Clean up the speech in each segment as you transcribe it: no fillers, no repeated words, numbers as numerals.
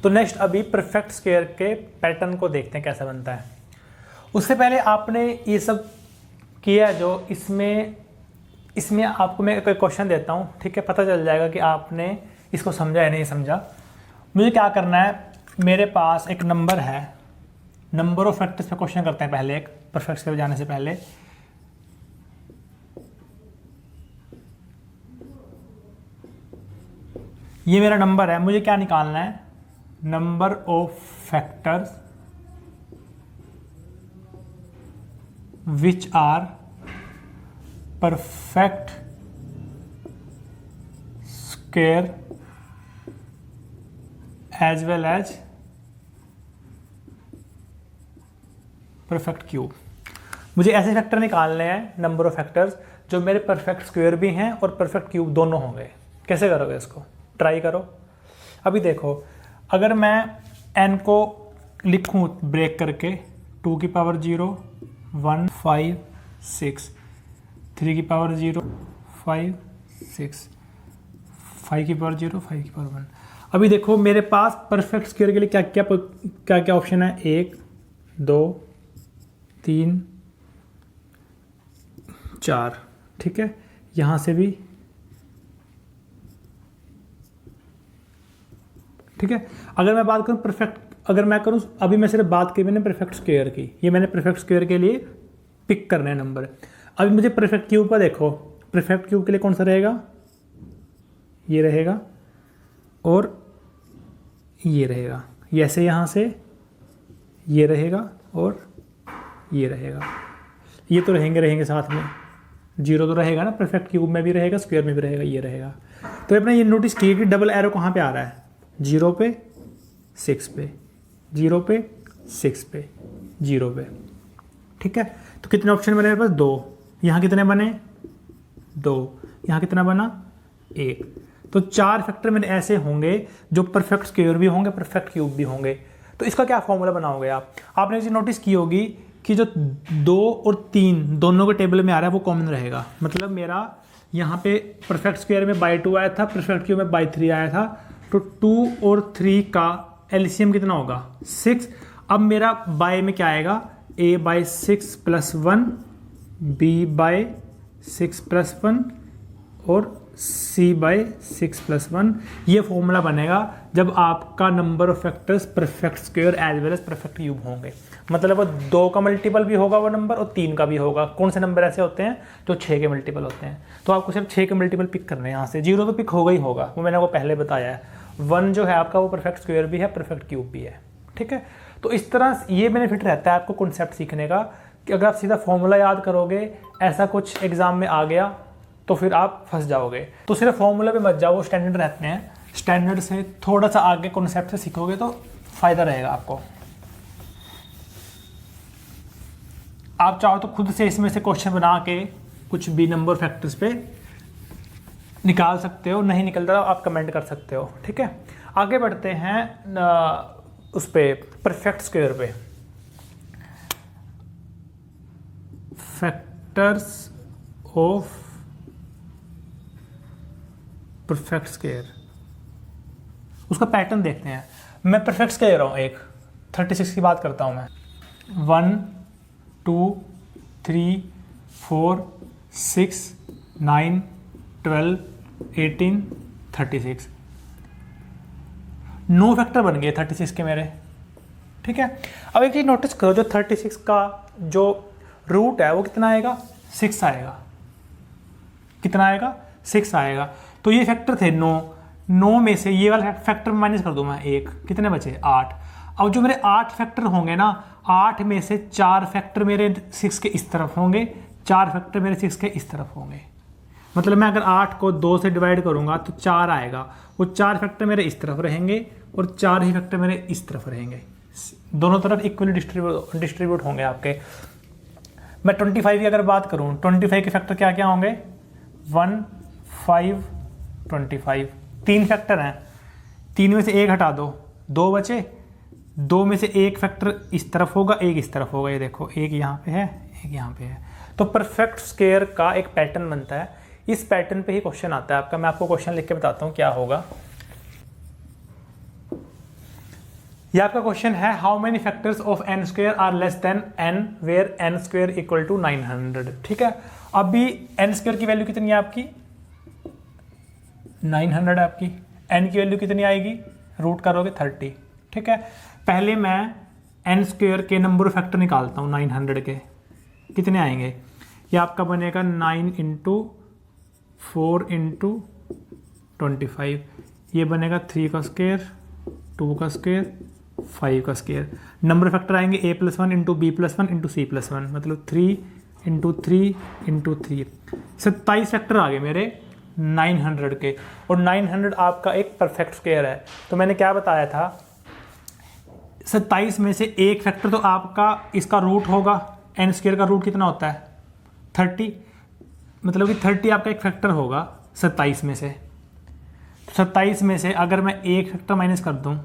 तो नेक्स्ट अभी perfect square के पैटर्न को देखते हैं कैसा बनता है। उससे पहले आपने ये सब किया जो इसमें आपको मैं कोई क्वेश्चन देता हूँ, ठीक है, पता चल जाएगा कि आपने इसको समझा या नहीं समझा। मुझे क्या करना है, मेरे पास एक नंबर है, नंबर ऑफ फैक्टर्स पे क्वेश्चन करते हैं पहले, एक परफेक्ट स्क्वायर जाने से पहले। ये मेरा नंबर है, मुझे क्या निकालना है, number of factors which are perfect square as well as perfect cube. मुझे ऐसे फैक्टर निकालने हैं, नंबर ऑफ फैक्टर्स जो मेरे परफेक्ट स्क्वायर भी हैं और परफेक्ट क्यूब दोनों होंगे। कैसे करोगे इसको, ट्राई करो। अभी देखो, अगर मैं n को लिखूं ब्रेक करके 2 की पावर 0 1 5 6, 3 की पावर 0 5 6, 5 की पावर 0 5 की पावर 1। अभी देखो मेरे पास परफेक्ट स्क्वायर के लिए क्या क्या ऑप्शन है, 1 2 3 4, ठीक है। यहां से भी, ठीक है। अगर मैं बात करूं परफेक्ट, अगर मैं करूं, अभी मैं सिर्फ बात की मैंने परफेक्ट स्क्वायर की, ये मैंने परफेक्ट स्क्वायर के लिए पिक करने हैं नंबर। अभी मुझे परफेक्ट क्यूब का देखो, परफेक्ट क्यूब के लिए कौन सा रहेगा, ये रहेगा और ये रहेगा, ये ऐसे यहां से ये रहेगा और ये रहेगा, ये तो रहेंगे साथ में, 0 तो रहेगा ना, परफेक्ट क्यूब में भी रहेगा, स्क्वायर में भी रहेगा, ये रहेगा। तो अपने ये नोटिस किए कि डबल एरो कहाँ पे आ रहा है, 0 पे 6 पे, 0 पे 6 पे, 0 पे, ठीक है। तो कितने ऑप्शन बने मेरे पास, 2। यहाँ कितने बने, 2। यहाँ कितना बना, 1। तो 4 फैक्टर मेरे ऐसे होंगे जो परफेक्ट स्क्वायर भी होंगे, परफेक्ट क्यूब भी होंगे। तो इसका क्या फॉर्मूला बनाओगे आप, आपने चीज़ नोटिस की होगी कि जो 2 और 3 दोनों के टेबल में आ रहा है वो कॉमन रहेगा। मतलब मेरा यहाँ पे परफेक्ट स्क्वायर में बाई 2 आया था, परफेक्ट क्यूब में बाई 3 आया था, तो 2 और 3 का एलसीएम कितना होगा, 6। अब मेरा बाय में क्या आएगा, a by 6 plus 1, b by 6 plus 1 और c बाई 6 प्लस 1। ये फॉर्मूला बनेगा जब आपका number of factors perfect square as well as perfect cube होंगे। मतलब वो 2 का मल्टीपल भी होगा वो नंबर और 3 का भी होगा। कौन से नंबर ऐसे होते हैं जो 6 के मल्टीपल होते हैं, तो आपको सिर्फ 6 के मल्टीपल पिक करने हैं। यहाँ से 0 तो पिक होगा ही होगा, वो मैंने वो पहले बताया है। 1 जो है आपका वो परफेक्ट स्क्वायर भी है, परफेक्ट क्यूब भी है, ठीक है। तो इस तरह ये बेनिफिट रहता है आपको कॉन्सेप्ट सीखने का कि अगर आप सीधा फॉर्मूला याद करोगे, ऐसा कुछ एग्जाम में आ गया तो फिर आप फंस जाओगे। तो सिर्फ फॉर्मूला पे मत जाओ, वो स्टैंडर्ड रहते हैं, स्टैंडर्ड से थोड़ा सा आगे कॉन्सेप्ट से सीखोगे तो फायदा रहेगा आपको। आप चाहो तो खुद से इसमें से क्वेश्चन बना के कुछ भी नंबर फैक्टर्स पे निकाल सकते हो, नहीं निकलता तो आप कमेंट कर सकते हो, ठीक है। आगे बढ़ते हैं उस पे परफेक्ट स्क्वायर पे। फैक्टर्स ऑफ परफेक्ट स्क्वायर, उसका पैटर्न देखते हैं। मैं परफेक्ट स्क्वायर हूँ, एक 36 की बात करता हूँ मैं, 1 2 3 4 6 9 12 18 36, 9 फैक्टर बन गए 36 के मेरे, ठीक है। अब एक चीज नोटिस करो, जो 36 का जो रूट है वो कितना आएगा, 6 आएगा। कितना आएगा, 6 आएगा। तो ये फैक्टर थे 9 में से ये वाला फैक्टर माइनस कर दूं मैं 1, कितने बचे 8। अब जो मेरे 8 फैक्टर होंगे ना, 8 में से 4 फैक्टर मेरे 6 के इस तरफ होंगे, 4 फैक्टर मेरे 6 के इस तरफ होंगे। मतलब मैं अगर 8 को 2 से डिवाइड करूंगा तो 4 आएगा, वो 4 फैक्टर मेरे इस तरफ रहेंगे और 4 ही फैक्टर मेरे इस तरफ रहेंगे, दोनों तरफ इक्वली डिस्ट्रीब्यूट होंगे आपके। मैं 25 की अगर बात करूं, 25 के फैक्टर क्या क्या होंगे, 1 5 25, 3 फैक्टर हैं, 3 में से 1 हटा दो, 2 बचे, 2 में से 1 फैक्टर इस तरफ होगा, 1 इस तरफ होगा, ये देखो 1 यहाँ पे है, 1 यहाँ पे है। तो परफेक्ट स्क्वायर का एक पैटर्न बनता है, इस पैटर्न पे ही क्वेश्चन आता है आपका। मैं आपको क्वेश्चन लिख के बताता हूँ क्या होगा। ये आपका क्वेश्चन है, how many factors of n square are less than n where n square equal to 900। ठीक है, अभी एन स्क्वेयर की वैल्यू कितनी है आपकी 900 है आपकी, एन की वैल्यू कितनी आएगी, रूट करोगे 30। ठीक है, पहले मैं एन स्क्वेयर के नंबर ऑफ फैक्टर निकालता हूँ 900 के, कितने आएंगे, ये आपका बनेगा 9 इंटू 4 इंटू 25, ये बनेगा 3 का स्क्वेयर, 2 का स्क्वेयर, 5 का स्क्वेयर। नंबर ऑफ फैक्टर आएंगे a+1 into b+1 into c+1, मतलब 3 इंटू 3 इंटू 3, 27 फैक्टर आ गए मेरे 900 के। और 900 आपका एक परफेक्ट स्क्वायर है, तो मैंने क्या बताया था, 27 में से एक फैक्टर तो आपका इसका रूट होगा, एन स्क्वायर का रूट कितना होता है 30, मतलब कि 30 आपका एक फैक्टर होगा 27 में से। 27 में से अगर मैं एक फैक्टर माइनस कर दूं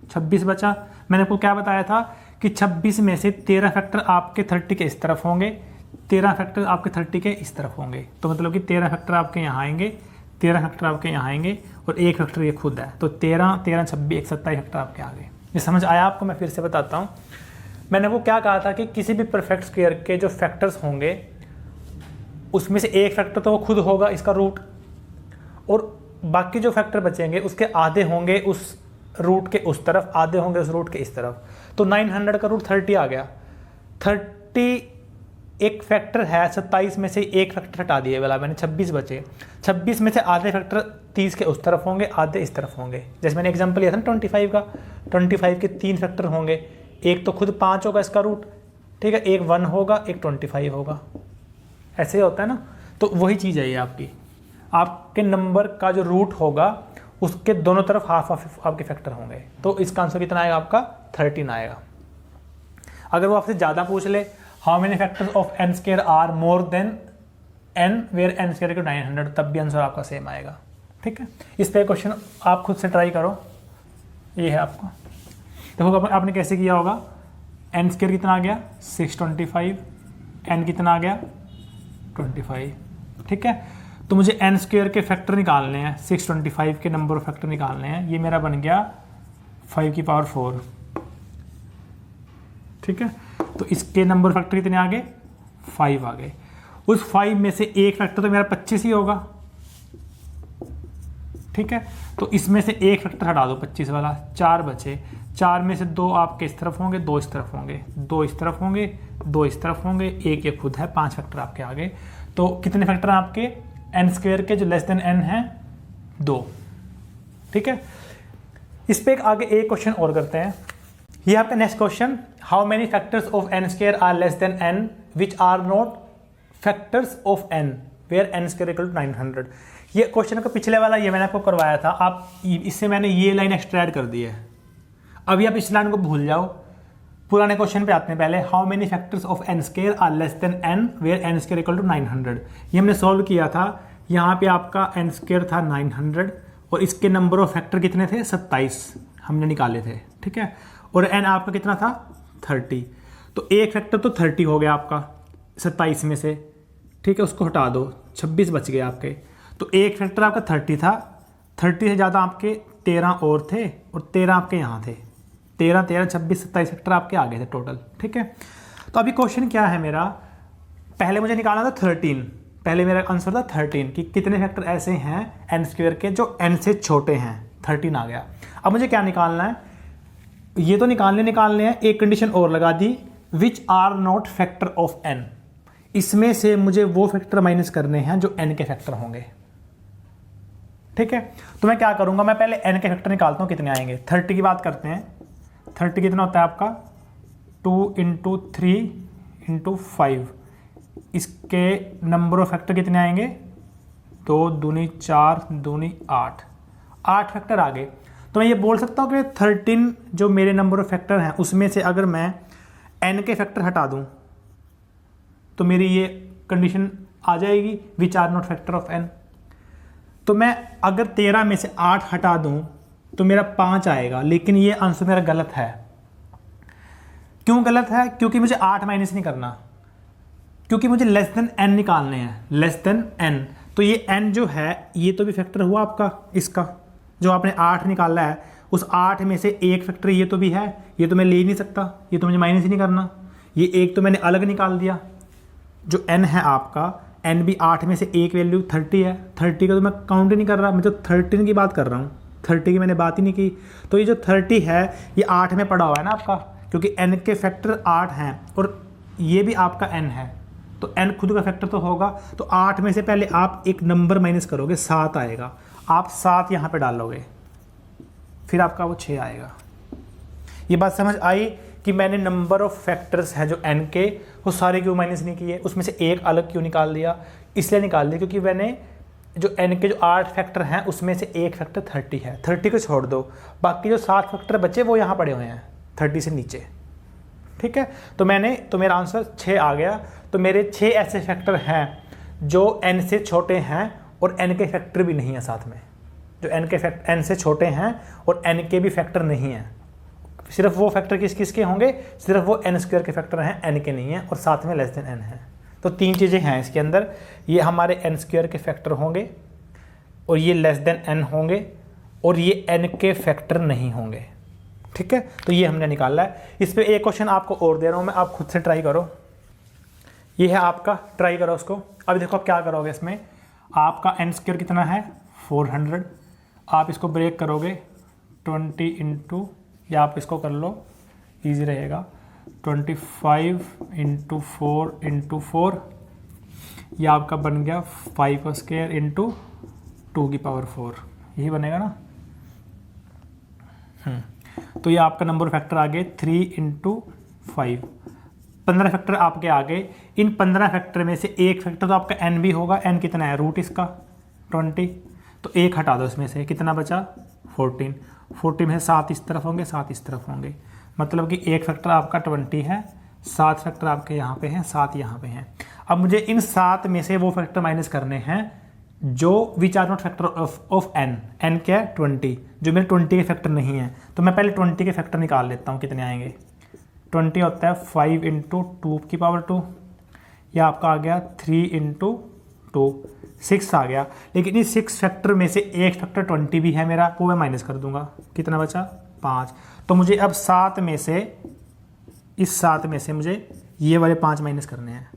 26 बचा। मैंने आपको क्या बताया था कि 26 में से 13 फैक्टर आपके 30 के इस तरफ होंगे, 13 फैक्टर आपके 30 के इस तरफ होंगे, तो मतलब कि 13 फैक्टर आपके यहाँ आएंगे, 13 फैक्टर आपके यहाँ आएंगे और एक फैक्टर ये खुद है, तो 13 13 26 27 फैक्टर आपके आ गए। ये समझ आया आपको? मैं फिर से बताता हूँ, मैंने वो क्या कहा था कि किसी भी परफेक्ट स्क्वायर के जो फैक्टर्स होंगे उसमें से एक फैक्टर तो वो खुद होगा इसका रूट, और बाकी जो फैक्टर बचेंगे उसके आधे होंगे उस रूट के उस तरफ, आधे होंगे उस रूट के इस तरफ। तो 900 का रूट 30 आ गया। 30 एक फैक्टर है, 27 में से एक फैक्टर हटा दिए वाला मैंने, 26 बचे। 26 में से आधे फैक्टर 30 के उस तरफ होंगे, आधे इस तरफ होंगे। जैसे मैंने एग्जांपल लिया था ना 25 का, 25 के 3 फैक्टर होंगे, एक तो खुद 5 होगा इसका रूट, ठीक है, एक 1 होगा, एक 25 होगा, ऐसे होता है ना। तो वही चीज़ है ये आपकी, आपके नंबर का जो रूट होगा उसके दोनों तरफ हाफ हाफ आपके फैक्टर होंगे, तो इसका आंसर कितना आएगा आपका 13 आएगा। अगर वो आपसे ज़्यादा पूछ ले, how many factors of n square are more than n where n square equal to 900, तब भी आंसर आपका सेम आएगा। ठीक है, इस पे क्वेश्चन आप खुद से ट्राई करो, ये है आपका। देखो आपने कैसे किया होगा, एन स्क्वायर कितना आ गया 625, एन कितना आ गया 25। ठीक है, तो मुझे एन स्क्वायर के फैक्टर निकालने हैं, 625 के नंबर ऑफ फैक्टर निकालने हैं। ये मेरा बन गया 5 की पावर 4। ठीक है, तो इसके नंबर ऑफ फैक्टर कितने आ गए 5 आ गए। उस 5 में से एक फैक्टर तो मेरा 25 ही होगा। ठीक है, तो इसमें से एक फैक्टर हटा दो 25 वाला, 4 बचे। 4 में से 2 आपके इस तरफ होंगे, 2 इस तरफ होंगे, 2 इस तरफ होंगे, 2 इस तरफ होंगे, एक ये खुद है, 5 फैक्टर आपके आ गए। तो कितने फैक्टर हैं आपके एन स्क्वायर के जो लेस देन एन है 2। ठीक है, इस पे आगे एक क्वेश्चन और करते हैं। ये आपका next question, how many factors of n square are less than n which are not factors of n where n square equal to 900। ये क्वेश्चन का पिछले वाला ये मैंने आपको करवाया था, आप इससे मैंने ये लाइन एक्स्ट्रा ऐड कर दी है। अभी आप इस लाइन को भूल जाओ, पुराने क्वेश्चन पे आते हैं पहले। How many factors of n square are less than n where n square equal to 900। ये हमने सॉल्व किया था, यहाँ पे आपका एन स्क्वायर था 900 और इसके नंबर ऑफ फैक्टर कितने थे 27 हमने निकाले थे। ठीक है, और एन आपका कितना था 30, तो एक फैक्टर तो 30 हो गया आपका 27 में से। ठीक है, उसको हटा दो, 26 बच गए आपके। तो एक फैक्टर आपका 30 था, 30 से ज़्यादा आपके 13 और थे, और 13 आपके यहाँ थे, 13 13 26 27 फैक्टर आपके आ गए थे टोटल। ठीक है, तो अभी क्वेश्चन क्या है मेरा, पहले मुझे निकालना था 13, पहले मेरा आंसर था 13 कि कितने फैक्टर ऐसे हैं एन स्क्वायर के जो एन से छोटे हैं, 13 आ गया। अब मुझे क्या निकालना है, ये तो निकालने हैं, एक कंडीशन और लगा दी, which are not factor of N. इसमें से मुझे वो फैक्टर माइनस करने हैं जो एन के फैक्टर होंगे। ठीक है, तो मैं क्या करूंगा, मैं पहले एन के फैक्टर निकालता हूं कितने आएंगे। 30 की बात करते हैं, 30 कितना होता है आपका 2 इंटू 3 इंटू 5, इसके नंबर ऑफ फैक्टर कितने आएंगे 2 दूनी 4 दूनी 8, 8 फैक्टर आ गए। तो मैं ये बोल सकता हूँ कि 13 जो मेरे नंबर ऑफ फैक्टर हैं उसमें से अगर मैं एन के फैक्टर हटा दूँ तो मेरी ये कंडीशन आ जाएगी, which are not factor of n. तो मैं अगर 13 में से 8 हटा दूँ तो मेरा 5 आएगा, लेकिन ये आंसर मेरा गलत है। क्यों गलत है, क्योंकि मुझे 8 माइनस नहीं करना, क्योंकि मुझे लेस देन एन निकालने हैं, लेस देन एन। तो ये एन जो है ये तो भी फैक्टर हुआ आपका, इसका जो आपने 8 निकाला है उस 8 में से एक फैक्टर ये तो भी है, ये तो मैं ले ही नहीं सकता, ये तो मुझे माइनस ही नहीं करना। ये एक तो मैंने अलग निकाल दिया। जो n है आपका, n भी 8 में से एक वैल्यू 30 है, 30 का तो मैं काउंट ही नहीं कर रहा, मैं तो 13 की बात कर रहा हूँ, 30 की मैंने बात ही नहीं की। तो ये जो 30 है ये 8 में पड़ा हुआ है ना आपका, क्योंकि n के फैक्टर 8 हैं और ये भी आपका n है, तो n खुद का फैक्टर तो होगा। तो 8 में से पहले आप एक नंबर माइनस करोगे, 7 आएगा, आप 7 यहाँ पे डालोगे, फिर आपका वो 6 आएगा। ये बात समझ आई कि मैंने नंबर ऑफ फैक्टर्स हैं जो n के, वो सारे क्यों माइनस नहीं किए, उसमें से एक अलग क्यों निकाल दिया? इसलिए निकाल दिया क्योंकि मैंने जो n के जो 8 फैक्टर हैं उसमें से एक फैक्टर 30 है, 30 को छोड़ दो, बाकी जो 7 फैक्टर बचे वो यहाँ पड़े हुए हैं 30 से नीचे। ठीक है, तो मेरा आंसर 6 आ गया। तो मेरे 6 ऐसे फैक्टर हैं जो n से छोटे हैं और n के फैक्टर भी नहीं है साथ में, जो n से छोटे हैं और n के भी फैक्टर नहीं हैं। सिर्फ वो फैक्टर किस के होंगे, सिर्फ वो n स्क्वायर के फैक्टर हैं, n के नहीं हैं, और साथ में लेस देन n है। तो 3 चीज़ें हैं इसके अंदर, ये हमारे n स्क्वायर के फैक्टर होंगे और ये लेस देन n होंगे और ये n के फैक्टर नहीं होंगे। ठीक है, तो ये हमने निकाला है। इस पर एक क्वेश्चन आपको और दे रहा हूँ मैं, आप खुद से ट्राई करो। ये है आपका, ट्राई करो उसको। अब देखो आप क्या करोगे, इसमें आपका n स्क्वायर कितना है 400, आप इसको ब्रेक करोगे 20 इंटू, या आप इसको कर लो इजी रहेगा 25 इंटू 4 इंटू 4, यह आपका बन गया 5 स्क्वायर इंटू 2 की पावर 4, यही बनेगा ना। तो ये आपका नंबर फैक्टर आ गए 3 इंटू 5, 15 फैक्टर आपके आ गए। इन 15 फैक्टर में से एक फैक्टर तो आपका n भी होगा, n कितना है रूट इसका 20, तो एक हटा दो इसमें से, कितना बचा 14 में 7 इस तरफ होंगे 7 इस तरफ होंगे, मतलब कि एक फैक्टर आपका 20 है, 7 फैक्टर आपके यहाँ पे हैं, 7 यहाँ पे हैं। अब मुझे इन 7 में से वो फैक्टर माइनस करने हैं जो which are not factor of n क्या है 20, जो मेरे 20 के फैक्टर नहीं है। तो मैं पहले 20 के फैक्टर निकाल लेता हूँ, कितने आएंगे। 20 होता है 5 इंटू 2 की पावर 2, यह आपका आ गया 3 इंटू 2, 6 आ गया। लेकिन इस 6 फैक्टर में से एक फैक्टर 20 भी है मेरा, वो मैं माइनस कर दूंगा, कितना बचा 5। तो मुझे अब 7 में से, इस 7 में से मुझे ये वाले 5 माइनस करने हैं,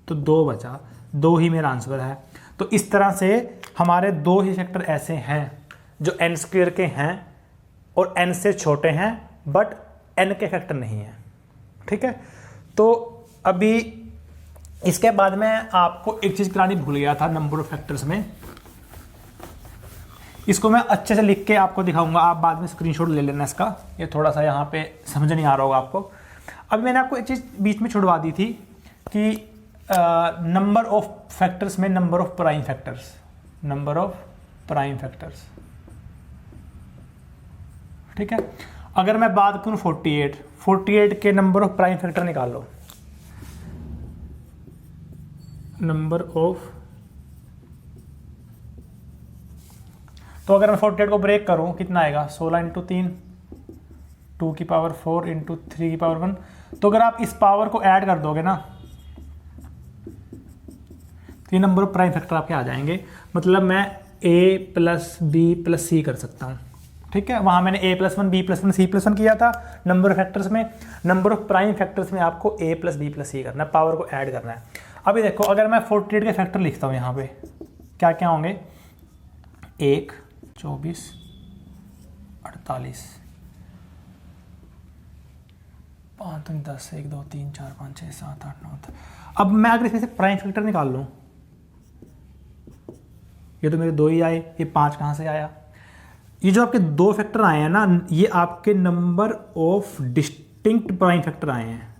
तो 2 बचा, 2 ही मेरा आंसर है। तो इस तरह से हमारे 2 ही फैक्टर ऐसे हैं जो n स्क्वायर के हैं और n से छोटे हैं बट n के फैक्टर नहीं हैं। ठीक है, तो अभी इसके बाद मैं आपको एक चीज़ करानी भूल गया था नंबर ऑफ फैक्टर्स में, इसको मैं अच्छे से लिख के आपको दिखाऊंगा, आप बाद में स्क्रीनशॉट ले लेना इसका, ये थोड़ा सा यहाँ पे समझ नहीं आ रहा होगा आपको। अभी मैंने आपको एक चीज़ बीच में छुड़वा दी थी कि नंबर ऑफ फैक्टर्स में number of prime factors, number of prime factors. ठीक है, अगर मैं बात करूँ 48 के नंबर ऑफ प्राइम फैक्टर निकालो, नंबर ऑफ, तो अगर मैं 48 को ब्रेक करूं कितना आएगा 16 इंटू 3, 2 की पावर 4 इंटू 3 की पावर 1। तो अगर आप इस पावर को ऐड कर दोगे ना, तो ये नंबर ऑफ प्राइम फैक्टर आपके आ जाएंगे। मतलब मैं a प्लस बी प्लस सी कर सकता हूँ। ठीक है, वहाँ मैंने a plus 1 b plus 1 c plus 1 किया था नंबर ऑफ फैक्टर्स में। नंबर ऑफ प्राइम फैक्टर्स में आपको a प्लस बी प्लस सी करना है, पावर को ऐड करना है। अभी देखो अगर मैं 48 के फैक्टर लिखता हूँ यहाँ पे, क्या क्या होंगे 1, 24, 48, 5, 10, 1, 2, 3, 4, 5, 6, 7, 8, 9। अब मैं अगर इसमें से प्राइम फैक्टर निकाल लूँ, ये तो मेरे 2 ही आए, ये 5 कहाँ से आया। ये जो आपके 2 फैक्टर आए हैं ना, ये आपके number of distinct prime factor आए हैं।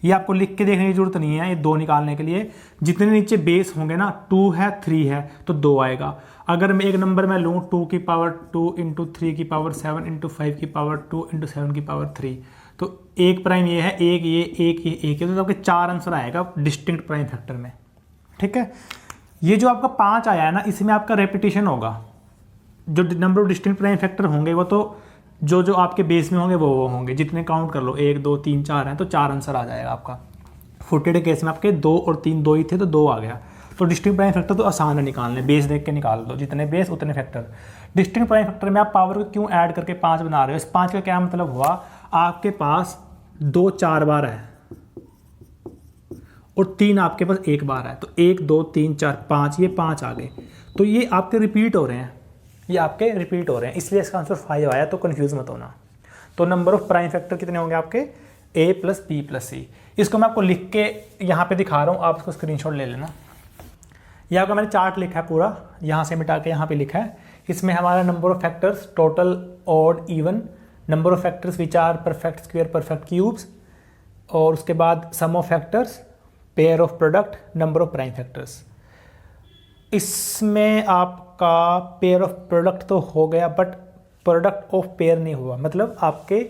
ये आपको लिख के देखने की जरूरत नहीं है, ये 2 निकालने के लिए। जितने नीचे बेस होंगे ना, 2 है 3 है तो 2 आएगा। अगर मैं एक नंबर में लूँ 2 की पावर 2 इंटू 3 की पावर 7 इंटू 5 की पावर 2 इंटू 7 की पावर 3, तो एक प्राइम ये है, एक ये, एक ये, एक ये, तो आपके 4 आंसर आएगा डिस्टिंक्ट प्राइम फैक्टर में। ठीक है, ये जो आपका 5 आया है ना, इसमें आपका रेपिटेशन होगा। जो number of distinct prime factor होंगे वो तो जो आपके बेस में होंगे वो होंगे, जितने काउंट कर लो 1, 2, 3, 4 हैं तो 4 आंसर आ जाएगा आपका। 48 केस में आपके 2 और 3 2 ही थे तो 2 आ गया। तो डिस्टिंक्ट प्राइम फैक्टर तो आसान है निकालने, बेस देख के निकाल दो, जितने बेस उतने फैक्टर। डिस्टिंक्ट प्राइम फैक्टर में आप पावर को क्यों ऐड करके 5 बना रहे हो? इस 5 का क्या मतलब हुआ, आपके पास 2 4 बार है और 3 आपके पास 1 बार है, तो 1 2 3 4 5, ये 5 आ गए, तो ये आपके रिपीट हो रहे हैं, ये आपके रिपीट हो रहे हैं, इसलिए इसका आंसर 5 आया। तो कंफ्यूज मत होना। तो नंबर ऑफ प्राइम फैक्टर कितने होंगे आपके? a प्लस बी प्लस सी। इसको मैं आपको लिख के यहाँ पे दिखा रहा हूँ, आप इसको स्क्रीनशॉट ले लेना। यहाँ का मैंने चार्ट लिखा है पूरा, यहाँ से मिटा के यहाँ पे लिखा है। इसमें हमारा number of factors total, odd, even, number of factors which are perfect square, perfect cubes, और उसके बाद sum of factors, pair of product, number of prime factors. इसमें आपका पेयर ऑफ प्रोडक्ट तो हो गया, बट प्रोडक्ट ऑफ पेयर नहीं हुआ। मतलब आपके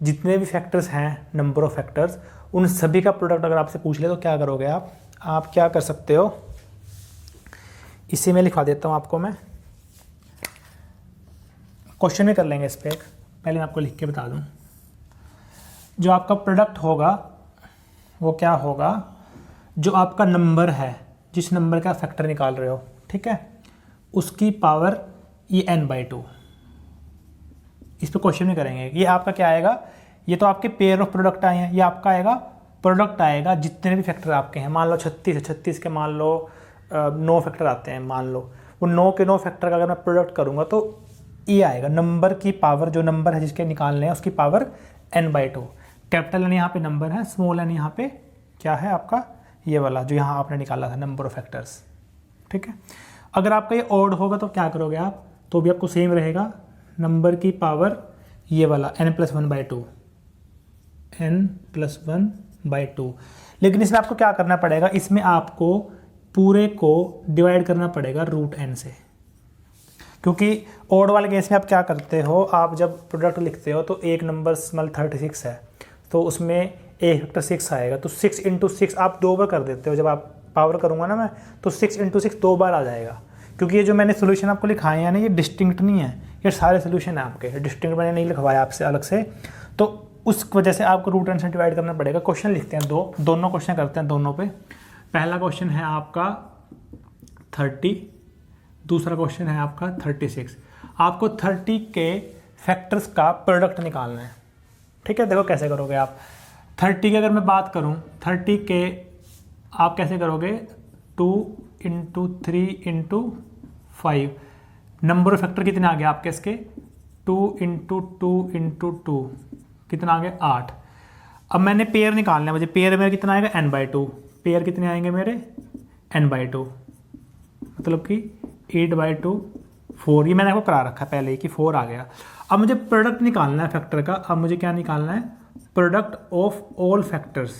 जितने भी फैक्टर्स हैं, नंबर ऑफ फैक्टर्स, उन सभी का प्रोडक्ट अगर आपसे पूछ ले तो क्या करोगे आप क्या कर सकते हो, इसे मैं लिखा देता हूँ आपको। मैं क्वेश्चन में कर लेंगे इस पर, पहले मैं आपको लिख के बता दूँ। जो आपका प्रोडक्ट होगा वो क्या होगा, जो आपका नंबर है, जिस नंबर का फैक्टर निकाल रहे हो, ठीक है, उसकी पावर ये n/2। इस पर क्वेश्चन में करेंगे। ये आपका क्या आएगा, ये तो आपके पेयर ऑफ प्रोडक्ट आए हैं, ये आपका आएगा प्रोडक्ट आएगा जितने भी फैक्टर आपके हैं। मान लो 36 है, 36 के मान लो 9 फैक्टर आते हैं, मान लो वो 9 के 9 फैक्टर का अगर मैं प्रोडक्ट करूँगा तो ये आएगा नंबर की पावर, जो नंबर है जिसके निकालने हैं उसकी पावर n/2। कैपिटल एन यहाँ पे नंबर है, स्मॉल एन यहाँ पे क्या है आपका, ये वाला जो यहाँ आपने निकाला था नंबर ऑफ फैक्टर्स, ठीक है। अगर आपका ये ऑड होगा तो क्या करोगे आप, तो भी आपको सेम रहेगा, नंबर की पावर ये वाला n+1/2, n+1/2। लेकिन इसमें आपको क्या करना पड़ेगा, इसमें आपको पूरे को डिवाइड करना पड़ेगा √n से, क्योंकि ऑड वाले केस में आप क्या करते हो, आप जब प्रोडक्ट लिखते हो तो एक नंबर स्मॉल 36 है, तो उसमें एक फैक्टर 6 आएगा, तो 6 × 6 आप 2 बार कर देते हो। जब आप पावर करूँगा ना मैं, तो 6 × 6 2 बार आ जाएगा, क्योंकि ये जो मैंने सोल्यूशन आपको लिखाए हैं ना, ये डिस्टिंक्ट नहीं है, ये सारे सोल्यूशन है आपके, डिस्टिंक्ट मैंने नहीं लिखवाया आपसे अलग से, तो उस वजह से आपको √n से डिवाइड करना पड़ेगा। क्वेश्चन लिखते हैं दोनों क्वेश्चन करते हैं दोनों पे। पहला क्वेश्चन है आपका 30, दूसरा क्वेश्चन है आपका 36। आपको 30 के फैक्टर्स का प्रोडक्ट निकालना है, ठीक है। देखो कैसे करोगे आप, 30 की अगर मैं बात करूं, 30 के आप कैसे करोगे, 2 × 3 × 5, नंबर ऑफ फैक्टर कितने आ गए आपके इसके, 2 × 2 × 2 कितना आ गया 8। अब मैंने पेयर निकालना है मुझे, पेयर में कितना आएगा n/2, पेयर कितने आएंगे मेरे n/2, मतलब कि 8/2 4, ये मैंने आपको करा रखा है पहले ही कि 4 आ गया। अब मुझे प्रोडक्ट निकालना है फैक्टर का, अब मुझे क्या निकालना है, प्रोडक्ट ऑफ ऑल फैक्टर्स।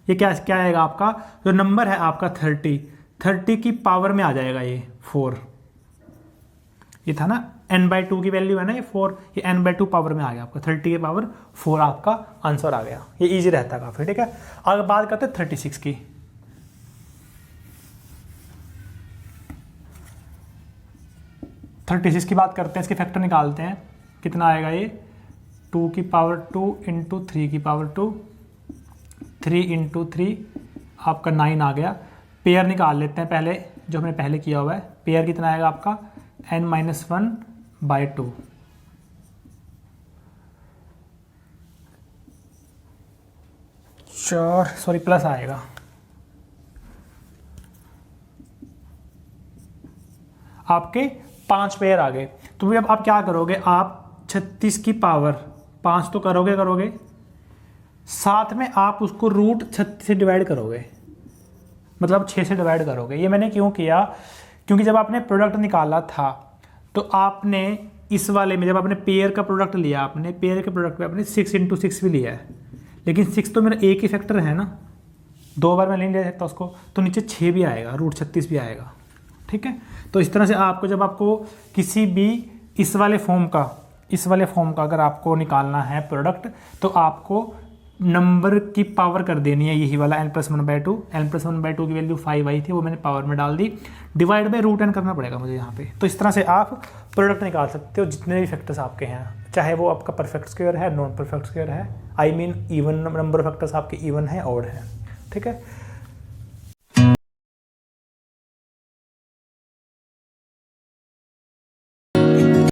ये क्या आएगा आपका, जो नंबर है आपका 30 की पावर में आ जाएगा ये 4, ये था ना n/2 की वैल्यू है ना ये 4, ये n/2 पावर में आ गया आपका, 30 की पावर 4 आपका आंसर आ गया। ये इजी रहता है काफ़ी, ठीक है। अगर बात करते हैं 36 की, 36 की बात करते हैं, इसके फैक्टर निकालते हैं, कितना आएगा ये, 2 की पावर 2 × 3 की पावर 2, 3 × 3 आपका 9 आ गया। पेयर निकाल लेते हैं पहले, जो हमने पहले किया हुआ है। पेयर कितना आएगा आपका n-1/2, प्लस आएगा, आपके 5 पेयर आ गए। तो अब आप क्या करोगे, आप 36 की पावर 5 तो करोगे, साथ में आप उसको √36 से डिवाइड करोगे, मतलब 6 से डिवाइड करोगे। ये मैंने क्यों किया, क्योंकि जब आपने प्रोडक्ट निकाला था तो आपने इस वाले में जब आपने पेयर का प्रोडक्ट लिया, आपने पेयर के प्रोडक्ट में आपने 6 × 6 भी लिया है, लेकिन 6 तो मेरा एक ही फैक्टर है ना, 2 बार मैं नहीं ले सकता उसको, तो नीचे 6 भी आएगा, √36 भी आएगा, ठीक है। तो इस तरह से आपको जब आपको किसी भी इस वाले फॉर्म का अगर आपको निकालना है प्रोडक्ट, तो आपको नंबर की पावर कर देनी है, यही वाला n+1/2 की वैल्यू 5 आई थी, वो मैंने पावर में डाल दी, डिवाइड बाय √n करना पड़ेगा मुझे यहाँ पे। तो इस तरह से आप प्रोडक्ट निकाल सकते हो जितने भी फैक्टर्स आपके हैं, चाहे वो आपका परफेक्ट स्क्वायर है, नॉन परफेक्ट स्क्वायर है, I mean even number of factors आपके इवन है, ऑड है, ठीक है।